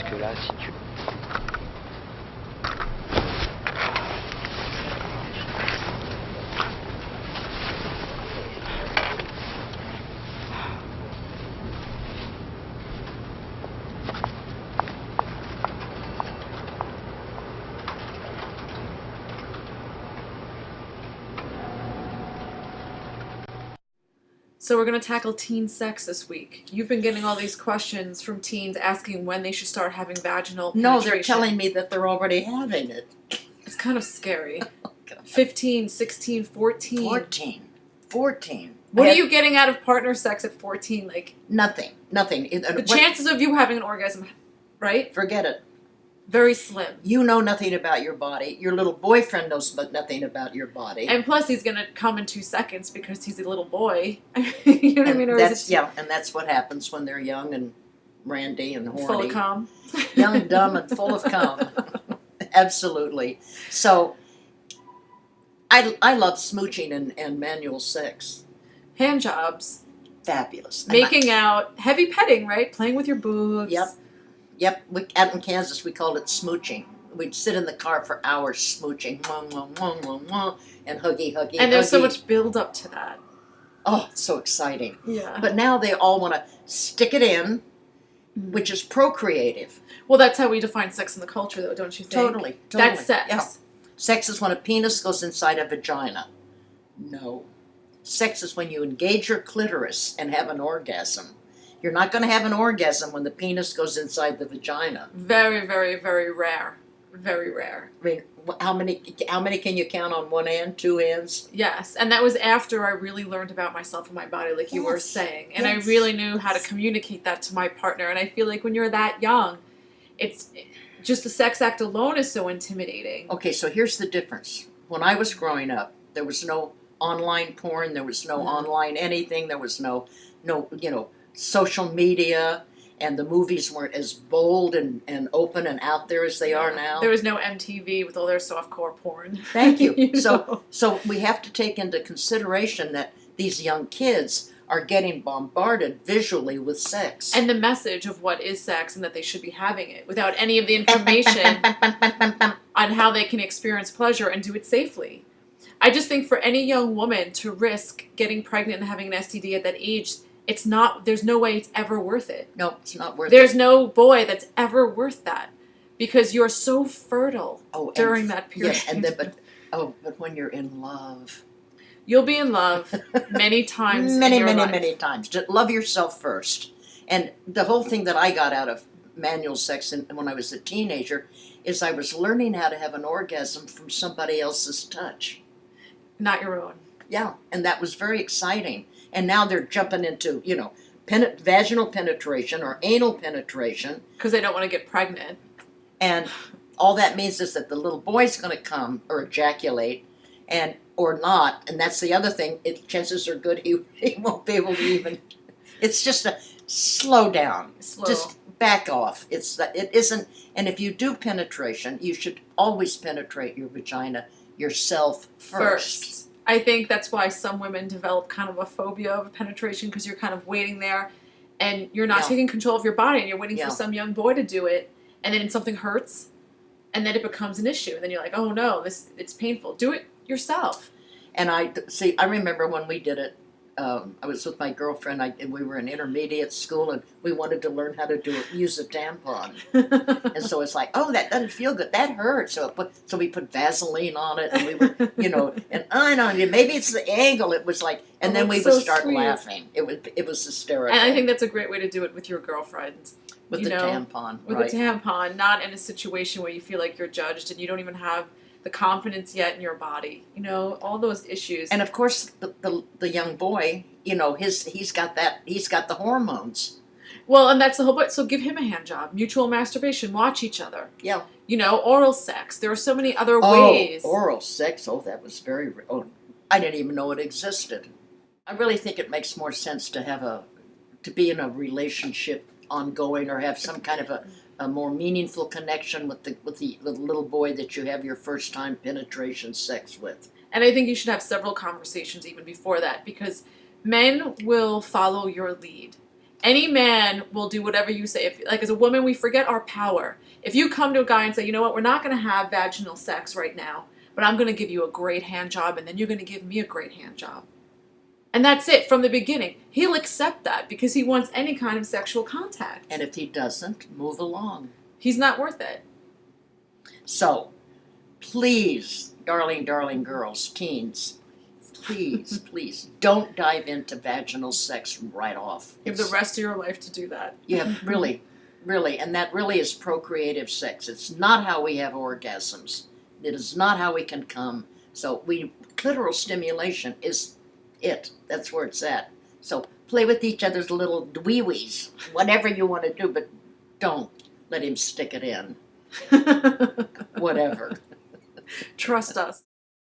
jusque-là si tu veux. So we're going to tackle teen sex this week. You've been getting all these questions from teens asking when they should start having vaginal penetration. No, they're telling me that they're already having it. It's kind of scary. Oh, God. 15, 16, 14. 14. What are you getting out of partner sex at 14? Like Nothing. the chances of you having an orgasm, right? Forget it. Very slim. You know nothing about your body. Your little boyfriend knows nothing about your body. And plus, he's going to come in 2 seconds because he's a little boy. You know what I mean? Or And that's what happens when they're young and randy and horny. Full of cum. Young, dumb, and full of cum. Absolutely. So, I love smooching and manual sex. Hand jobs. Fabulous. Making out. Heavy petting, right? Playing with your boobs. Yep. Out in Kansas, we called it smooching. We'd sit in the car for hours smooching, and huggy. And there's so much build up to that. Oh, it's so exciting. Yeah. But now they all want to stick it in, which is procreative. Well, that's how we define sex in the culture, though, don't you think? Totally. That's sex. Yeah. Sex is when a penis goes inside a vagina. No. Sex is when you engage your clitoris and have an orgasm. You're not going to have an orgasm when the penis goes inside the vagina. Very, very, very rare. Very rare. I mean, how many can you count on one hand, 2 hands? Yes, and that was after I really learned about myself and my body, like you were saying. And I really knew how to communicate that to my partner. And I feel like when you're that young, it's just the sex act alone is so intimidating. Okay, so here's the difference. When I was growing up, there was no online porn, there was no online anything, there was no social media, and the movies weren't as bold and open and out there as they are now. There was no MTV with all their softcore porn. Thank you. You know? So we have to take into consideration that these young kids are getting bombarded visually with sex. And the message of what is sex and that they should be having it without any of the information on how they can experience pleasure and do it safely. I just think for any young woman to risk getting pregnant and having an STD at that age, there's no way it's ever worth it. No, it's not worth There's it. no boy that's ever worth that because you're so fertile during that period. Yeah, but when you're in love. You'll be in love many times in your life. Many times. Just love yourself first. And the whole thing that I got out of manual sex when I was a teenager is I was learning how to have an orgasm from somebody else's touch. Not your own. Yeah, and that was very exciting. And now they're jumping into, vaginal penetration or anal penetration. Because they don't want to get pregnant. And all that means is that the little boy's going to come or ejaculate or not. And that's the other thing. Chances are good he won't be able to even. It's just a slow down. Slow. Just back off. It isn't. And if you do penetration, you should always penetrate your vagina yourself first. I think that's why some women develop kind of a phobia of penetration because you're kind of waiting there and you're not taking control of your body and you're waiting for some young boy to do it and then something hurts and then it becomes an issue and then you're like, oh no, it's painful. Do it yourself. And I remember when we did it, I was with my girlfriend and we were in intermediate school and we wanted to learn how to use a tampon. And so it's like, oh, that doesn't feel good. That hurts. So we put Vaseline on it and we were, and I don't know, maybe it's the angle. It was like, and then we would start laughing. It was hysterical. And I think that's a great way to do it with your girlfriend. With the tampon. With a tampon, not in a situation where you feel like you're judged and you don't even have the confidence yet in your body, all those issues. And of course, the young boy, he's got the hormones. Well, and that's the whole point. So give him a hand job, mutual masturbation, watch each other. Yeah. Oral sex. There are so many other ways. Oral sex. Oh, that was I didn't even know it existed. I really think it makes more sense to be in a relationship ongoing or have some kind of a more meaningful connection with the little boy that you have your first time penetration sex with. And I think you should have several conversations even before that because men will follow your lead. Any man will do whatever you say. If, like, as a woman, we forget our power. If you come to a guy and say, you know what, we're not going to have vaginal sex right now, but I'm going to give you a great hand job, and then you're going to give me a great hand job. And that's it from the beginning. He'll accept that because he wants any kind of sexual contact. And if he doesn't, move along. He's not worth it. So, please, darling, darling girls, teens, please, please, don't dive into vaginal sex right off. You have the rest of your life to do that. Yeah, really, really, and that really is procreative sex. It's not how we have orgasms. It is not how we can come. So clitoral stimulation is it. That's where it's at. So play with each other's little wee-wees, whatever you want to do, but don't let him stick it in. Whatever. Trust us.